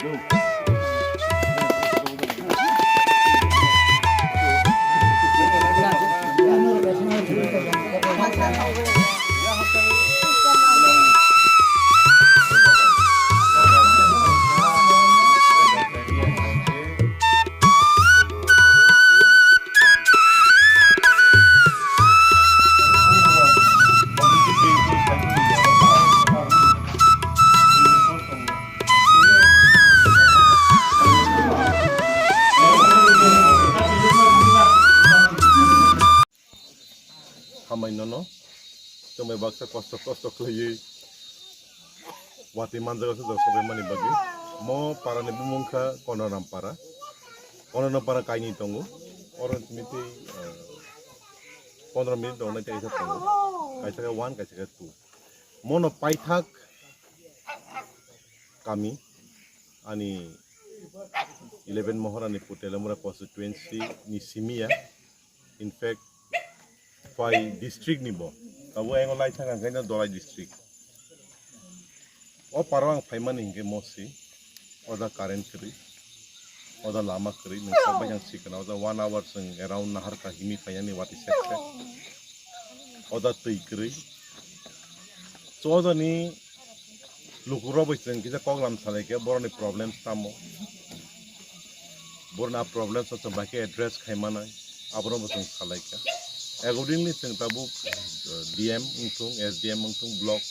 no to may baksa kosto klaye wati manjaga su sabe mani bagi mo para ne bumungka kono rampara kaini tongo orang timiti 15 minit dona kaisa tongo kaisa ka 1 kaisa ka 2 mono paithak kami ani 11 mohorani putelamura constituency ni simia in fact by district nibo tabu engo lai thanga gaina dolai district o parwang phaiman hinge mosi oda current kri oda lama kri nung sabai yang sikana oda 1 hour sing around nahar ka himi phayani wati sekte oda tui kri so oda ni Lukurokbai sing kita koglam thale ke boroni problems tamo borna problems so sabake address khaimana abro bosong thale ke accordingly sing tabu DM untung SDM untung block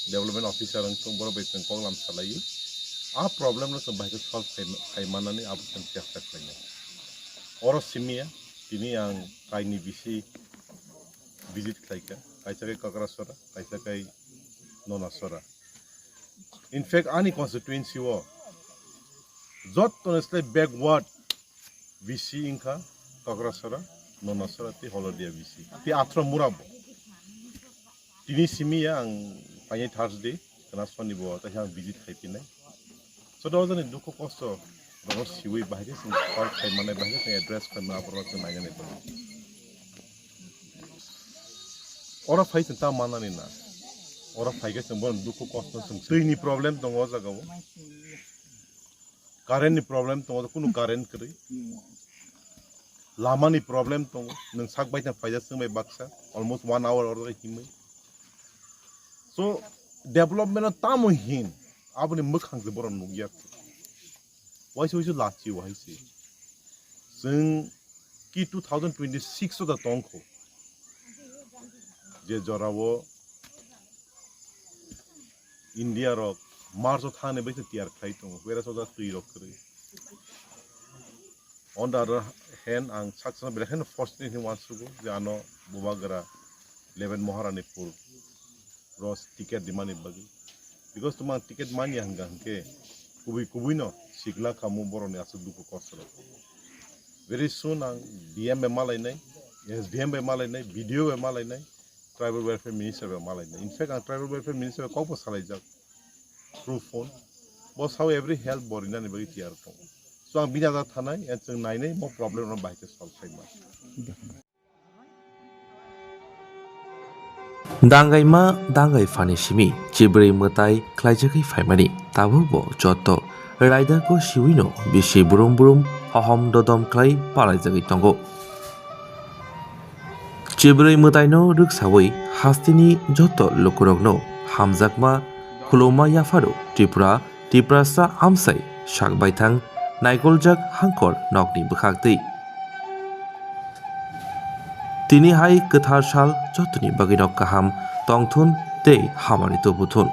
development officer untung borobay sing koglam thalai a problem no sabake solve khaimana ni abu sing chesta khaina oro simia tini yang kaini bisi visit khaika kaisa kai kakrasora kaisa kai nonasora in fact any constituency wo jot honestly backward vc inka kakrasora nonasora ti holodia vc ti atra murabo tini simi yang panai Thursday kana soni bo ta yang visit khaipinai so dozane duko kosto ro siwi bahage sing call khaimane bahage sing address khamna apro sing maigane to ora phaisin ta manani na ora phaiga sing bon duko kosto sing tini problem tongo jagao current ni problem tongo kunu current kri lama ni problem tongo nang sakbai na phaija sing mai baksa almost 1 hour or himai so development tamo hin abuni mukhang je boron nugya why so lachi why si sing ki 2026 da tongko je jorawo India rock Mars of Thane base tiar khai tong whereas oda tui rock kri on the other hand ang saksa belahan fortunately wants to go jano bubagara 11 moharanipur ros ticket demand bagi because tuma ticket mani hanga ke kubi no sigla kamu borone asu duko kosro very soon ang DM be malai nai SDM be malai nai video be malai nai tribal welfare minister be malai nai in fact ang tribal welfare minister ko po salai jak through phone boss how every health body na ni bagi tiar to so ang binada thanai and sing nai nai mo problem no bai ke solve khai ma dangai fani simi chibrei mutai khlaijakai faimani tabu bo joto raida ko siwino bisi burum hahom dodom klai palaijakai tongo chibrei mutai no ruksawi hastini joto lukurokno hamjakma khuloma yafaru Triprasa amsai sakbaithang naigoljak hangkor nokni bukhaktei tini hai kathar sal jotoni bagino kaham tongthun tei hamani to buthun